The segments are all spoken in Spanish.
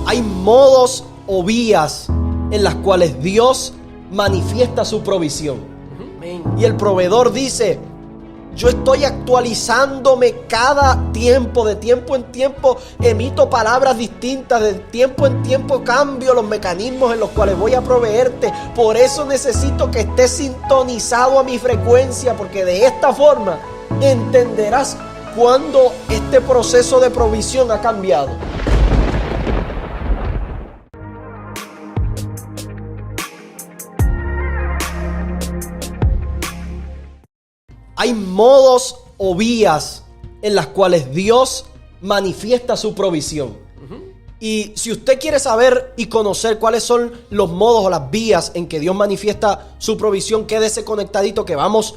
Hay modos o vías en las cuales Dios manifiesta su provisión. Y el proveedor dice: yo estoy actualizándome cada tiempo, de tiempo en tiempo emito palabras distintas, de tiempo en tiempo cambio los mecanismos en los cuales voy a proveerte. Por eso necesito que estés sintonizado a mi frecuencia, porque de esta forma entenderás cuando este proceso de provisión ha cambiado. Hay modos o vías en las cuales Dios manifiesta su provisión. Y si usted quiere saber y conocer cuáles son los modos o las vías en que Dios manifiesta su provisión, quédese conectadito que vamos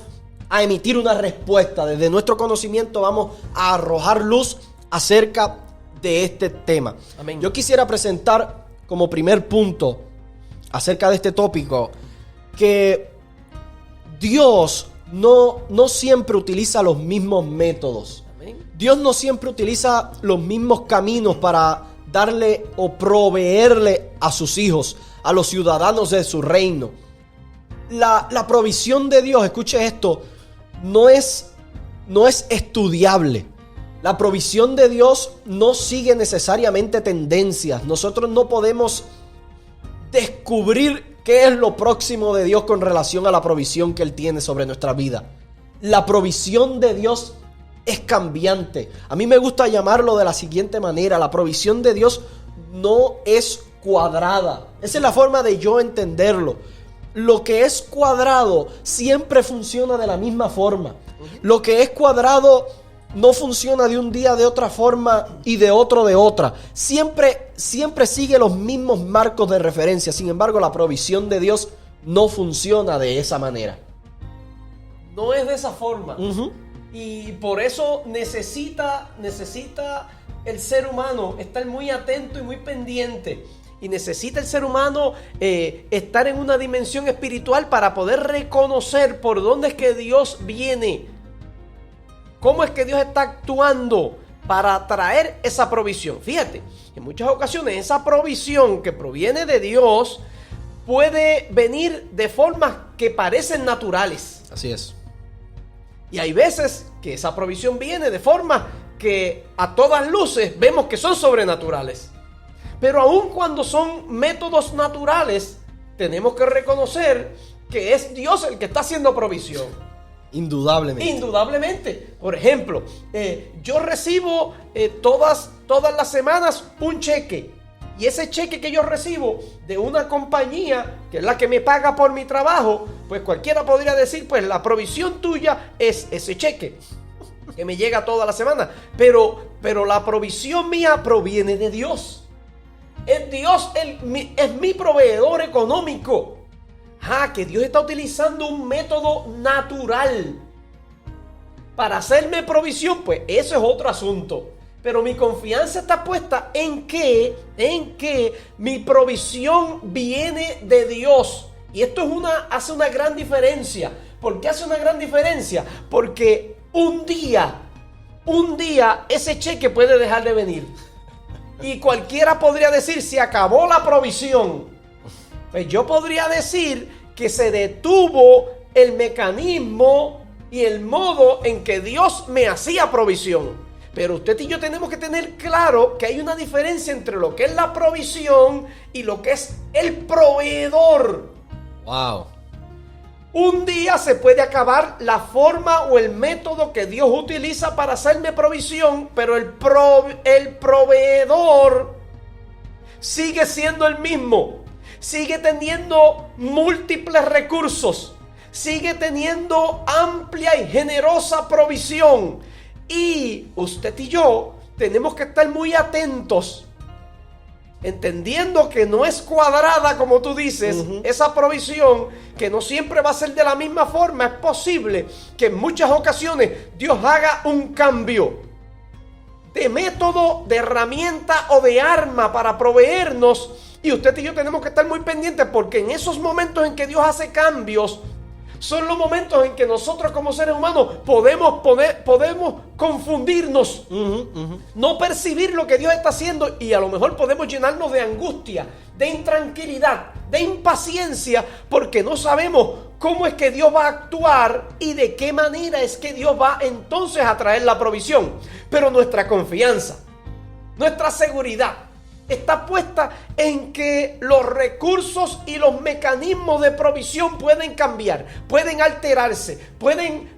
a emitir una respuesta. Desde nuestro conocimiento vamos a arrojar luz acerca de este tema. Amén. Yo quisiera presentar como primer punto acerca de este tópico que Dios no siempre utiliza los mismos métodos. Amén. Dios no siempre utiliza los mismos caminos para darle o proveerle a sus hijos, a los ciudadanos de su reino. La provisión de Dios, escuche esto, no es estudiable. La provisión de Dios no sigue necesariamente tendencias. Nosotros no podemos descubrir qué es lo próximo de Dios con relación a la provisión que Él tiene sobre nuestra vida. La provisión de Dios es cambiante. A mí me gusta llamarlo de la siguiente manera: la provisión de Dios no es cuadrada. Esa es la forma de yo entenderlo. Lo que es cuadrado siempre funciona de la misma forma. Lo que es cuadrado no funciona de un día de otra forma y de otro de otra. Siempre sigue los mismos marcos de referencia. Sin embargo, la provisión de Dios no funciona de esa manera. No es de esa forma. Y por eso necesita el ser humano estar muy atento y muy pendiente. Y necesita el ser humano estar en una dimensión espiritual para poder reconocer por dónde es que Dios viene. ¿Cómo es que Dios está actuando para traer esa provisión? Fíjate, en muchas ocasiones esa provisión que proviene de Dios puede venir de formas que parecen naturales. Así es. Y hay veces que esa provisión viene de formas que a todas luces vemos que son sobrenaturales. Pero aun cuando son métodos naturales, tenemos que reconocer que es Dios el que está haciendo provisión. Indudablemente. Por ejemplo, yo recibo todas las semanas un cheque. Y ese cheque que yo recibo de una compañía, que es la que me paga por mi trabajo, pues cualquiera podría decir, pues la provisión tuya es ese cheque que me llega toda la semana. Pero la provisión mía proviene de Dios. Es Dios, es mi proveedor económico. Que Dios está utilizando un método natural para hacerme provisión, pues eso es otro asunto. Pero mi confianza está puesta en que mi provisión viene de Dios. Y esto hace una gran diferencia. ¿Por qué hace una gran diferencia? Porque un día ese cheque puede dejar de venir. Y cualquiera podría decir: se acabó la provisión. Pues yo podría decir que se detuvo el mecanismo y el modo en que Dios me hacía provisión. Pero usted y yo tenemos que tener claro que hay una diferencia entre lo que es la provisión y lo que es el proveedor. Wow. Un día se puede acabar la forma o el método que Dios utiliza para hacerme provisión, pero el proveedor sigue siendo el mismo. Sigue teniendo múltiples recursos. Sigue teniendo amplia y generosa provisión. Y usted y yo tenemos que estar muy atentos, entendiendo que no es cuadrada, como tú dices, esa provisión, que no siempre va a ser de la misma forma. Es posible que en muchas ocasiones Dios haga un cambio de método, de herramienta o de arma para proveernos. Y usted y yo tenemos que estar muy pendientes, porque en esos momentos en que Dios hace cambios, son los momentos en que nosotros como seres humanos podemos confundirnos, no percibir lo que Dios está haciendo, y a lo mejor podemos llenarnos de angustia, de intranquilidad, de impaciencia, porque no sabemos cómo es que Dios va a actuar y de qué manera es que Dios va entonces a traer la provisión. Pero nuestra confianza, nuestra seguridad está puesta en que los recursos y los mecanismos de provisión pueden cambiar, pueden alterarse, pueden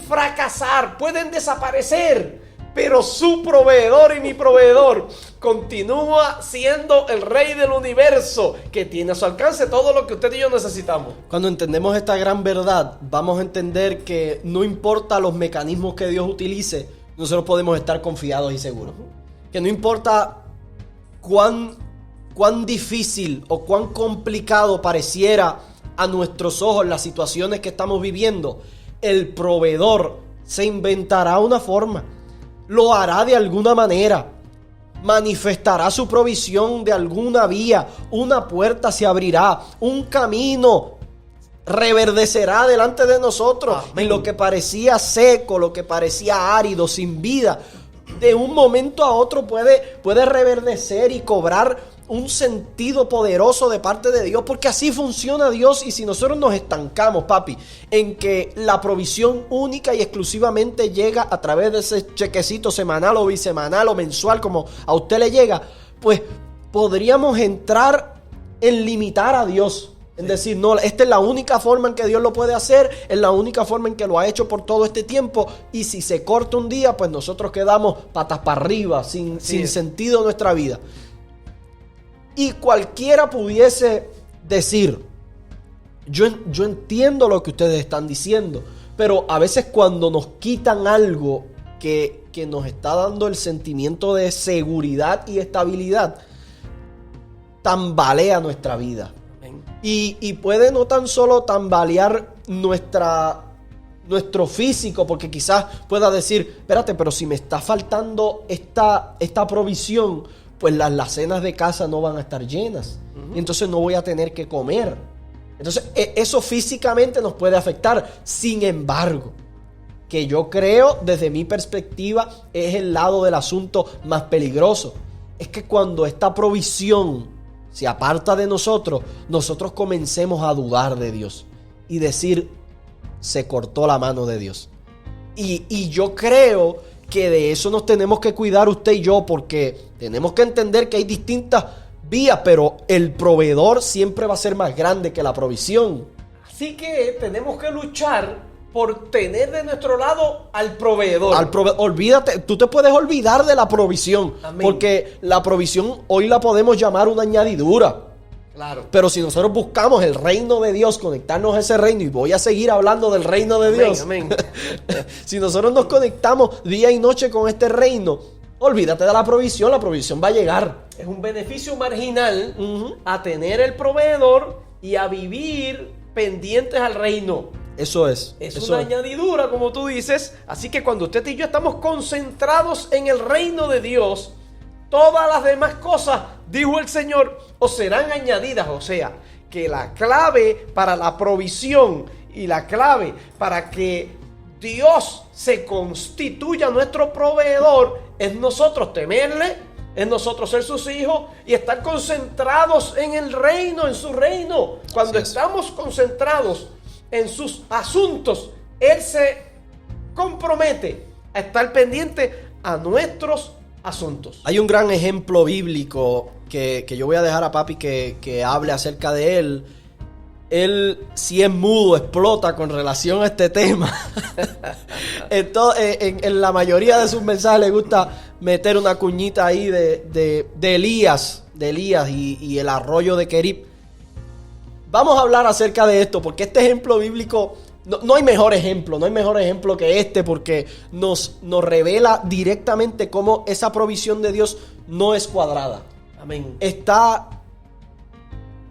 fracasar, pueden desaparecer. Pero su proveedor y mi proveedor continúa siendo el Rey del universo, que tiene a su alcance todo lo que usted y yo necesitamos. Cuando entendemos esta gran verdad, vamos a entender que no importa los mecanismos que Dios utilice, nosotros podemos estar confiados y seguros. Que no importa cuán difícil o cuán complicado pareciera a nuestros ojos las situaciones que estamos viviendo, el proveedor se inventará una forma, lo hará de alguna manera, manifestará su provisión de alguna vía, una puerta se abrirá, un camino reverdecerá delante de nosotros. Amén. Y lo que parecía seco, lo que parecía árido, sin vida, de un momento a otro puede reverdecer y cobrar un sentido poderoso de parte de Dios, porque así funciona Dios. Y si nosotros nos estancamos, papi, en que la provisión única y exclusivamente llega a través de ese chequecito semanal o bisemanal o mensual, como a usted le llega, pues podríamos entrar en limitar a Dios. En decir, no, esta es la única forma en que Dios lo puede hacer, es la única forma en que lo ha hecho por todo este tiempo, y si se corta un día, pues nosotros quedamos patas para arriba, sin sentido en nuestra vida. Y cualquiera pudiese decir, yo entiendo lo que ustedes están diciendo, pero a veces cuando nos quitan algo que nos está dando el sentimiento de seguridad y estabilidad, tambalea nuestra vida. Y puede no tan solo tambalear nuestro físico, porque quizás pueda decir, espérate, pero si me está faltando esta provisión, pues las cenas de casa no van a estar llenas. Y entonces no voy a tener que comer. Entonces eso físicamente nos puede afectar. Sin embargo, que yo creo desde mi perspectiva es el lado del asunto más peligroso. Es que cuando esta provisión se aparta de nosotros comencemos a dudar de Dios y decir, se cortó la mano de Dios. Y yo creo que de eso nos tenemos que cuidar usted y yo, porque tenemos que entender que hay distintas vías, pero el proveedor siempre va a ser más grande que la provisión. Así que tenemos que luchar por tener de nuestro lado al proveedor. Olvídate, tú te puedes olvidar de la provisión. Amén. Porque la provisión hoy la podemos llamar una añadidura. Claro. Pero si nosotros buscamos el reino de Dios, conectarnos a ese reino, y voy a seguir hablando del reino de Dios. Amén. Si nosotros nos conectamos día y noche con este reino, olvídate de la provisión va a llegar. Es un beneficio marginal a tener el proveedor y a vivir pendientes al reino. Eso es. Es una añadidura, como tú dices. Así que cuando usted y yo estamos concentrados en el reino de Dios, todas las demás cosas, dijo el Señor, os serán añadidas. O sea, que la clave para la provisión y la clave para que Dios se constituya nuestro proveedor es nosotros temerle, es nosotros ser sus hijos y estar concentrados en el reino, en su reino. Cuando estamos concentrados en sus asuntos, Él se compromete a estar pendiente a nuestros asuntos. Hay un gran ejemplo bíblico que yo voy a dejar a papi que hable acerca de él. Él, si es mudo, explota con relación a este tema. Entonces, en la mayoría de sus mensajes le gusta meter una cuñita ahí de Elías y el arroyo de Querib. Vamos a hablar acerca de esto, porque este ejemplo bíblico, no hay mejor ejemplo que este, porque nos revela directamente cómo esa provisión de Dios no es cuadrada. Amén. Está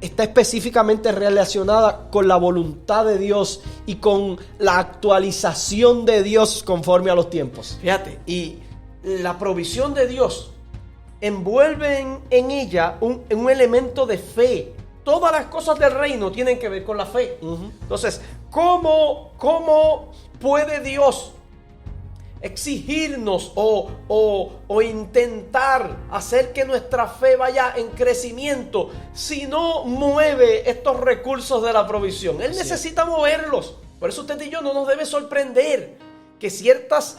específicamente relacionada con la voluntad de Dios y con la actualización de Dios conforme a los tiempos. Fíjate, y la provisión de Dios envuelve en ella un elemento de fe. Todas las cosas del reino tienen que ver con la fe. Entonces, ¿Cómo puede Dios exigirnos o intentar hacer que nuestra fe vaya en crecimiento si no mueve estos recursos de la provisión? Él necesita moverlos. Por eso usted y yo no nos debe sorprender que ciertas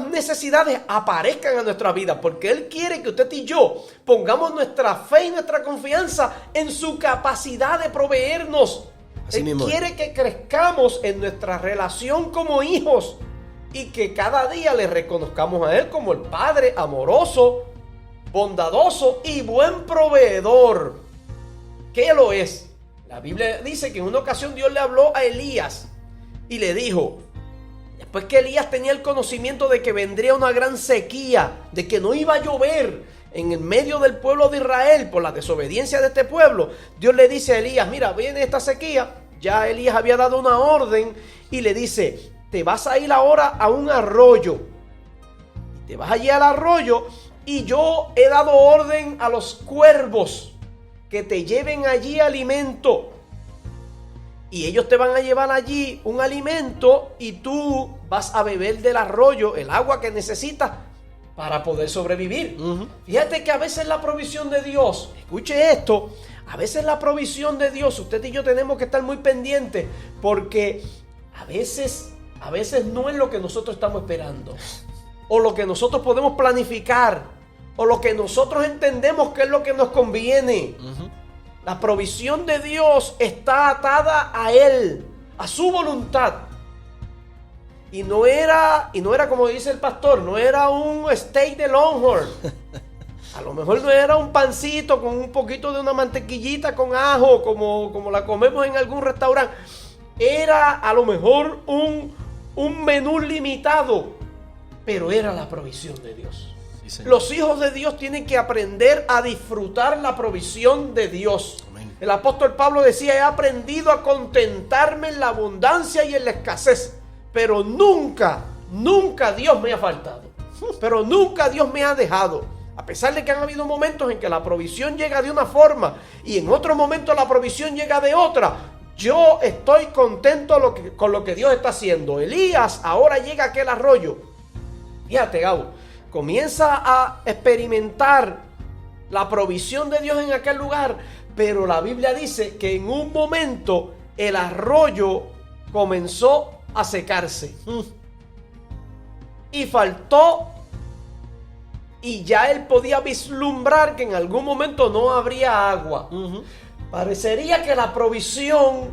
necesidades aparezcan en nuestra vida, porque Él quiere que usted y yo pongamos nuestra fe y nuestra confianza en su capacidad de proveernos. Él quiere que crezcamos en nuestra relación como hijos y que cada día le reconozcamos a Él como el Padre amoroso, bondadoso y buen proveedor. ¿Qué lo es? La Biblia dice que en una ocasión Dios le habló a Elías y le dijo, después que Elías tenía el conocimiento de que vendría una gran sequía, de que no iba a llover en el medio del pueblo de Israel por la desobediencia de este pueblo, Dios le dice a Elías, mira, viene esta sequía. Ya Elías había dado una orden y le dice, te vas a ir ahora a un arroyo. Te vas allí al arroyo y yo he dado orden a los cuervos que te lleven allí alimento. Y ellos te van a llevar allí un alimento y tú vas a beber del arroyo el agua que necesitas para poder sobrevivir. Fíjate que a veces la provisión de Dios, escuche esto, a veces la provisión de Dios, usted y yo tenemos que estar muy pendientes porque a veces no es lo que nosotros estamos esperando o lo que nosotros podemos planificar o lo que nosotros entendemos que es lo que nos conviene. La provisión de Dios está atada a Él, a su voluntad. Y no era como dice el pastor, no era un steak de Longhorn. A lo mejor no era un pancito con un poquito de una mantequillita con ajo, como la comemos en algún restaurante. Era a lo mejor un menú limitado, pero era la provisión de Dios. Sí, los hijos de Dios tienen que aprender a disfrutar la provisión de Dios. Amén. El apóstol Pablo decía, he aprendido a contentarme en la abundancia y en la escasez, pero nunca Dios me ha faltado, pero nunca Dios me ha dejado. A pesar de que han habido momentos en que la provisión llega de una forma y en otros momentos la provisión llega de otra, yo estoy contento con lo que Dios está haciendo. Elías ahora llega a aquel arroyo. Fíjate, Gabo, comienza a experimentar la provisión de Dios en aquel lugar, pero la Biblia dice que en un momento el arroyo comenzó a secarse y faltó. Y ya él podía vislumbrar que en algún momento no habría agua. Parecería que la provisión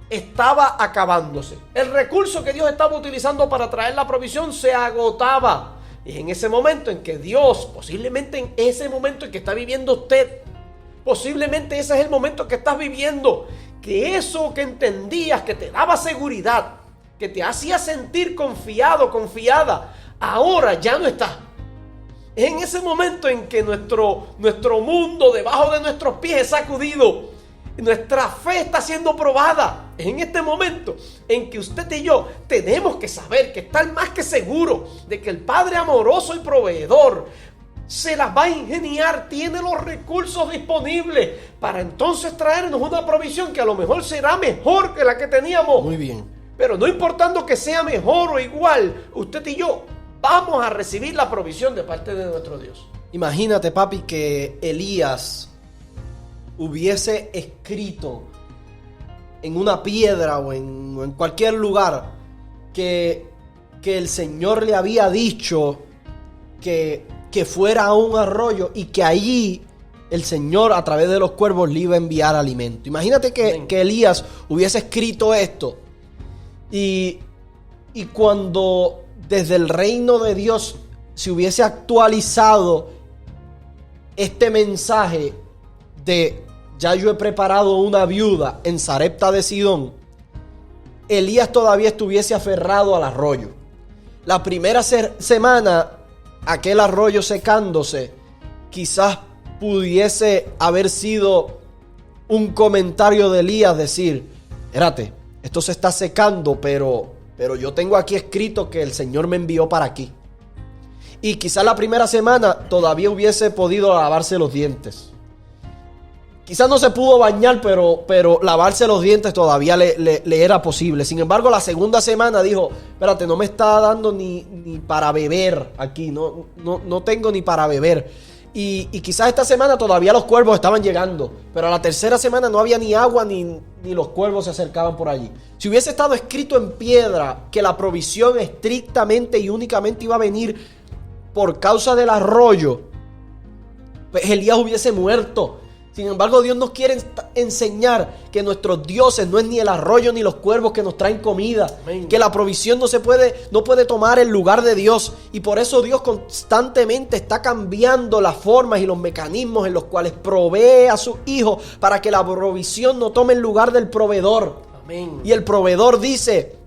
estaba acabándose. El recurso que Dios estaba utilizando para traer la provisión se agotaba. Y en ese momento en que Dios, posiblemente en ese momento en que está viviendo usted, posiblemente ese es el momento que estás viviendo, que eso que entendías, que te daba seguridad, que te hacía sentir confiado, confiada, ahora ya no está. Es en ese momento en que nuestro mundo debajo de nuestros pies es sacudido. Nuestra fe está siendo probada. Es en este momento en que usted y yo tenemos que saber, que estar más que seguro de que el Padre amoroso y proveedor se las va a ingeniar, tiene los recursos disponibles para entonces traernos una provisión que a lo mejor será mejor que la que teníamos. Muy bien. Pero no importando que sea mejor o igual, usted y yo vamos a recibir la provisión de parte de nuestro Dios. Imagínate, papi, que Elías hubiese escrito en una piedra o en cualquier lugar que el Señor le había dicho que fuera a un arroyo y que allí el Señor a través de los cuervos le iba a enviar alimento. Imagínate que Elías hubiese escrito esto y cuando desde el reino de Dios se hubiese actualizado este mensaje de ya yo he preparado una viuda en Sarepta de Sidón, Elías todavía estuviese aferrado al arroyo. La primera semana, aquel arroyo secándose, quizás pudiese haber sido un comentario de Elías decir, espérate, esto se está secando, pero yo tengo aquí escrito que el Señor me envió para aquí. Y quizás la primera semana todavía hubiese podido lavarse los dientes. Quizás no se pudo bañar, pero lavarse los dientes todavía le era posible. Sin embargo, la segunda semana dijo, espérate, no me está dando ni para beber aquí, no tengo ni para beber. Y quizás esta semana todavía los cuervos estaban llegando, pero a la tercera semana no había ni agua ni los cuervos se acercaban por allí. Si hubiese estado escrito en piedra que la provisión estrictamente y únicamente iba a venir por causa del arroyo, pues Elías hubiese muerto. Sin embargo, Dios nos quiere enseñar que nuestros dioses no es ni el arroyo ni los cuervos que nos traen comida. Amén. Que la provisión no puede tomar el lugar de Dios. Y por eso Dios constantemente está cambiando las formas y los mecanismos en los cuales provee a sus hijos para que la provisión no tome el lugar del proveedor. Amén. Y el proveedor dice,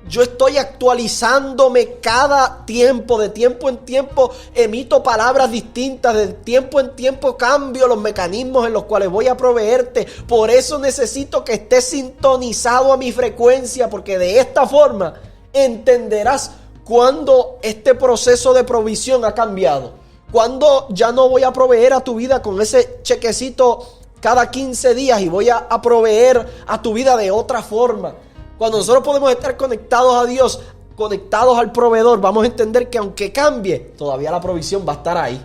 yo estoy actualizándome cada tiempo, de tiempo en tiempo emito palabras distintas, de tiempo en tiempo cambio los mecanismos en los cuales voy a proveerte. Por eso necesito que estés sintonizado a mi frecuencia, porque de esta forma entenderás cuando este proceso de provisión ha cambiado. Cuando ya no voy a proveer a tu vida con ese chequecito cada 15 días y voy a proveer a tu vida de otra forma. Cuando nosotros podemos estar conectados a Dios, conectados al proveedor, vamos a entender que aunque cambie, todavía la provisión va a estar ahí.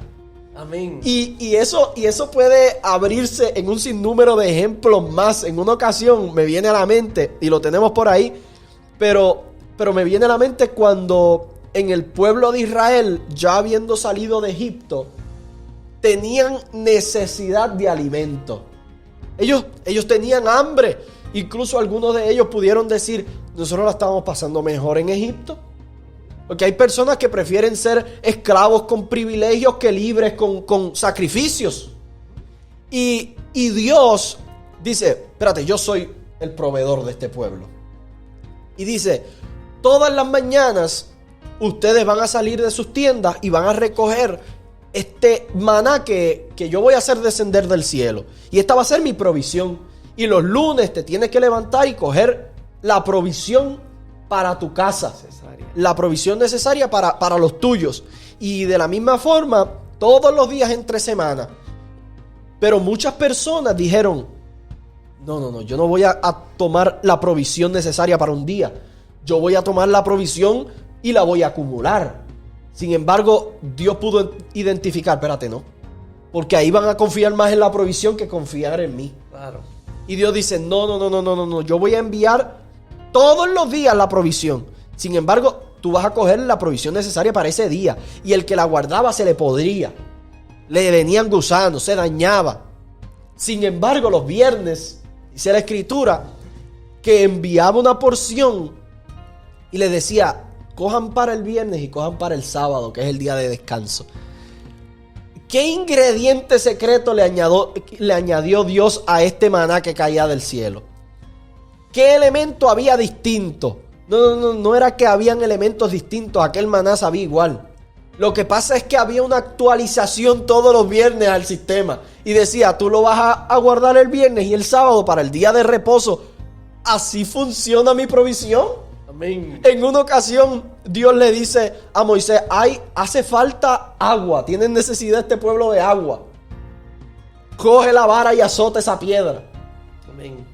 Amén. Y eso puede abrirse en un sinnúmero de ejemplos más. En una ocasión me viene a la mente, y lo tenemos por ahí, pero me viene a la mente cuando en el pueblo de Israel, ya habiendo salido de Egipto, tenían necesidad de alimento. Ellos tenían hambre. Incluso algunos de ellos pudieron decir, nosotros la estábamos pasando mejor en Egipto. Porque hay personas que prefieren ser esclavos con privilegios que libres con sacrificios. Y Dios dice, espérate, yo soy el proveedor de este pueblo. Y dice, todas las mañanas ustedes van a salir de sus tiendas y van a recoger este maná que yo voy a hacer descender del cielo. Y esta va a ser mi provisión. Y los lunes te tienes que levantar y coger la provisión para tu casa. La provisión necesaria para los tuyos. Y de la misma forma, todos los días entre semana. Pero muchas personas dijeron, no, yo no voy a tomar la provisión necesaria para un día. Yo voy a tomar la provisión y la voy a acumular. Sin embargo, Dios pudo identificar, espérate, no. Porque ahí van a confiar más en la provisión que confiar en mí. Claro. Y Dios dice, no, yo voy a enviar todos los días la provisión. Sin embargo, tú vas a coger la provisión necesaria para ese día. Y el que la guardaba se le podría. Le venían gusanos, se dañaba. Sin embargo, los viernes, dice la Escritura, que enviaba una porción y le decía, cojan para el viernes y cojan para el sábado, que es el día de descanso. ¿Qué ingrediente secreto le añadió Dios a este maná que caía del cielo? ¿Qué elemento había distinto? No era que habían elementos distintos, aquel maná sabía igual. Lo que pasa es que había una actualización todos los viernes al sistema. Y decía, tú lo vas a guardar el viernes y el sábado para el día de reposo. Así funciona mi provisión. Amén. En una ocasión Dios le dice a Moisés, hace falta agua, tienen necesidad este pueblo de agua. Coge la vara y azota esa piedra. Amén.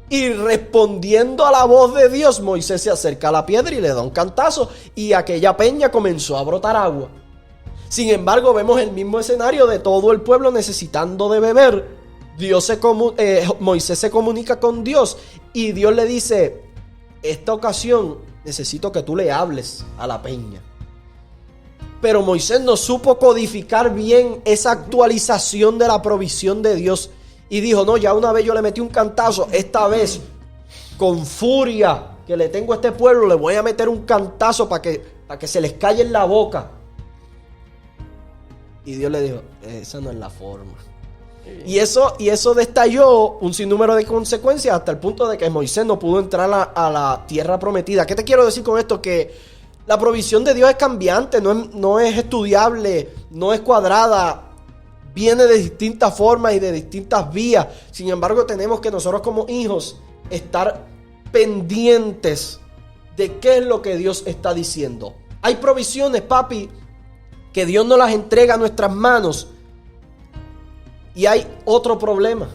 Y respondiendo a la voz de Dios, Moisés se acerca a la piedra y le da un cantazo y aquella peña comenzó a brotar agua. Sin embargo, vemos el mismo escenario de todo el pueblo necesitando de beber. Moisés se comunica con Dios y Dios le dice, esta ocasión necesito que tú le hables a la peña. Pero Moisés no supo codificar bien esa actualización de la provisión de Dios. Y dijo, no, ya una vez yo le metí un cantazo. Esta vez, con furia que le tengo a este pueblo, le voy a meter un cantazo para que se les calle en la boca. Y Dios le dijo, esa no es la forma. Y eso destalló un sinnúmero de consecuencias hasta el punto de que Moisés no pudo entrar a la tierra prometida. ¿Qué te quiero decir con esto? Que la provisión de Dios es cambiante, no es estudiable, no es cuadrada, viene de distintas formas y de distintas vías. Sin embargo, tenemos que nosotros como hijos estar pendientes de qué es lo que Dios está diciendo. Hay provisiones, papi, que Dios nos las entrega a nuestras manos. Y hay otro problema.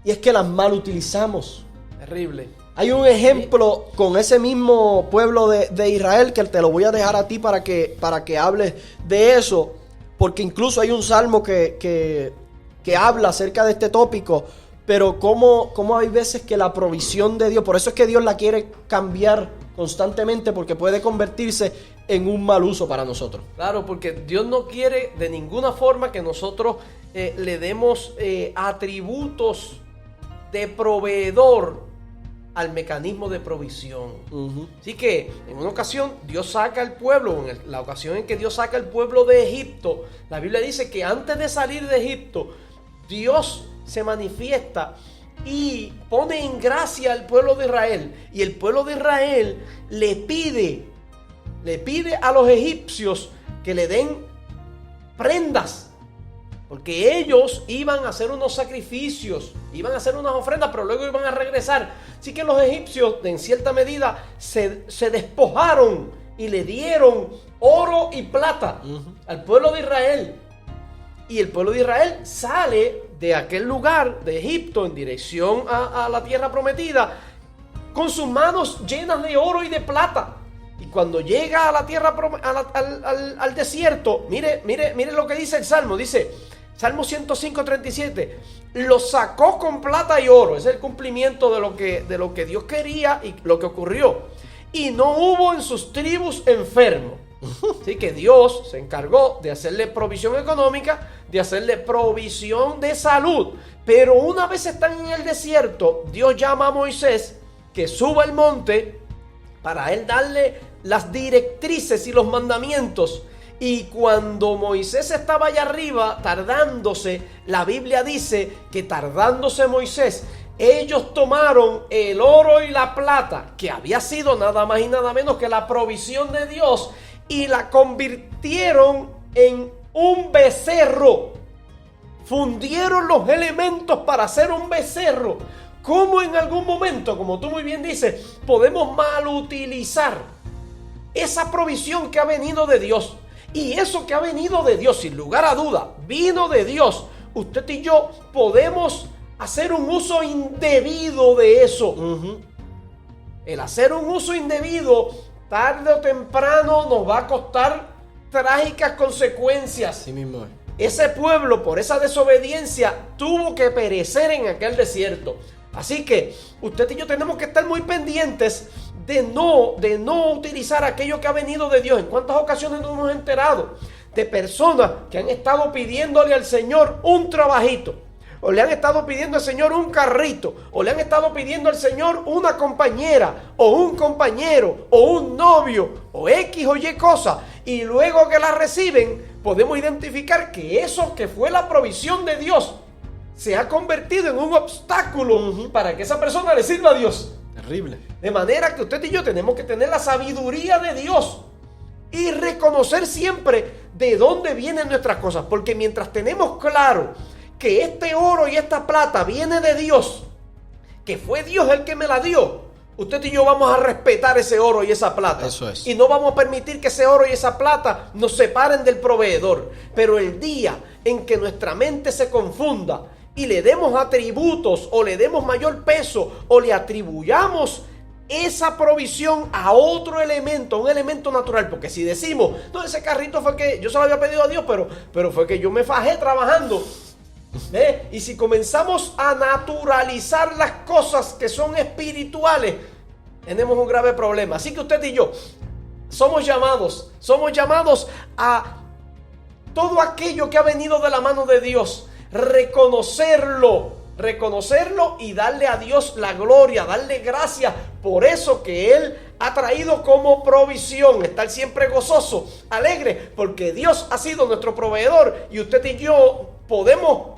y es que las mal utilizamos. Terrible. Hay un ejemplo con ese mismo pueblo de Israel que te lo voy a dejar a ti para que hables de eso, porque incluso hay un salmo que habla acerca de este tópico, pero cómo hay veces que la provisión de Dios, por eso es que Dios la quiere cambiar constantemente, porque puede convertirse en un mal uso para nosotros. Claro, porque Dios no quiere de ninguna forma que nosotros le demos atributos de proveedor al mecanismo de provisión. Así que en una ocasión Dios saca al pueblo, en la ocasión en que Dios saca al pueblo de Egipto, la Biblia dice que antes de salir de Egipto, Dios se manifiesta y pone en gracia al pueblo de Israel. Y el pueblo de Israel le pide a los egipcios que le den prendas, porque ellos iban a hacer unos sacrificios, iban a hacer unas ofrendas, pero luego iban a regresar. Así que los egipcios, en cierta medida, se despojaron y le dieron oro y plata al pueblo de Israel. Y el pueblo de Israel sale de aquel lugar, de Egipto, en dirección a la tierra prometida, con sus manos llenas de oro y de plata. Y cuando llega a la tierra, al desierto, mire lo que dice el Salmo. Dice, Salmo 105:37, lo sacó con plata y oro. Es el cumplimiento de lo que Dios quería y lo que ocurrió. Y no hubo en sus tribus enfermo. Así que Dios se encargó de hacerle provisión económica, de hacerle provisión de salud. Pero una vez están en el desierto, Dios llama a Moisés que suba al monte para él darle las directrices y los mandamientos. Y cuando Moisés estaba allá arriba tardándose, la Biblia dice que tardándose Moisés, ellos tomaron el oro y la plata, que había sido nada más y nada menos que la provisión de Dios, y la convirtieron en un becerro. Fundieron los elementos para hacer un becerro. ¿Cómo en algún momento, como tú muy bien dices, podemos mal utilizar esa provisión que ha venido de Dios? Y eso que ha venido de Dios, sin lugar a duda, vino de Dios. Usted y yo podemos hacer un uso indebido de eso. El hacer un uso indebido, tarde o temprano, nos va a costar trágicas consecuencias. Así mismo es. Ese pueblo, por esa desobediencia, tuvo que perecer en aquel desierto. Así que usted y yo tenemos que estar muy pendientes de no utilizar aquello que ha venido de Dios. ¿En cuántas ocasiones nos hemos enterado de personas que han estado pidiéndole al Señor un trabajito? O le han estado pidiendo al Señor un carrito, o le han estado pidiendo al Señor una compañera, o un compañero, o un novio, o X o Y cosa, y luego que la reciben, podemos identificar que eso que fue la provisión de Dios se ha convertido en un obstáculo para que esa persona le sirva a Dios. Terrible. De manera que usted y yo tenemos que tener la sabiduría de Dios y reconocer siempre de dónde vienen nuestras cosas, porque mientras tenemos claro que este oro y esta plata viene de Dios, que fue Dios el que me la dio, usted y yo vamos a respetar ese oro y esa plata. Eso es. Y no vamos a permitir que ese oro y esa plata nos separen del proveedor. Pero el día en que nuestra mente se confunda y le demos atributos o le demos mayor peso o le atribuyamos esa provisión a otro elemento, un elemento natural, porque si decimos, no, ese carrito fue que yo se lo había pedido a Dios, pero fue que yo me fajé trabajando. Y si comenzamos a naturalizar las cosas que son espirituales, tenemos un grave problema. Así que usted y yo somos llamados a todo aquello que ha venido de la mano de Dios, reconocerlo y darle a Dios la gloria, darle gracias por eso que Él ha traído como provisión, estar siempre gozoso, alegre, porque Dios ha sido nuestro proveedor y usted y yo podemos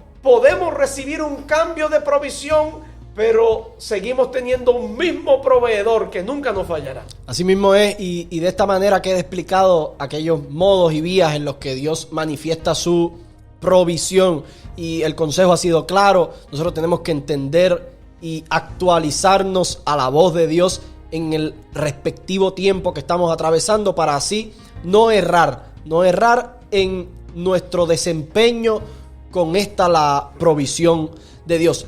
recibir un cambio de provisión, pero seguimos teniendo un mismo proveedor que nunca nos fallará. Así mismo es, y de esta manera queda explicado aquellos modos y vías en los que Dios manifiesta su provisión, y el consejo ha sido claro. Nosotros tenemos que entender y actualizarnos a la voz de Dios en el respectivo tiempo que estamos atravesando, para así no errar en nuestro desempeño con la provisión de Dios.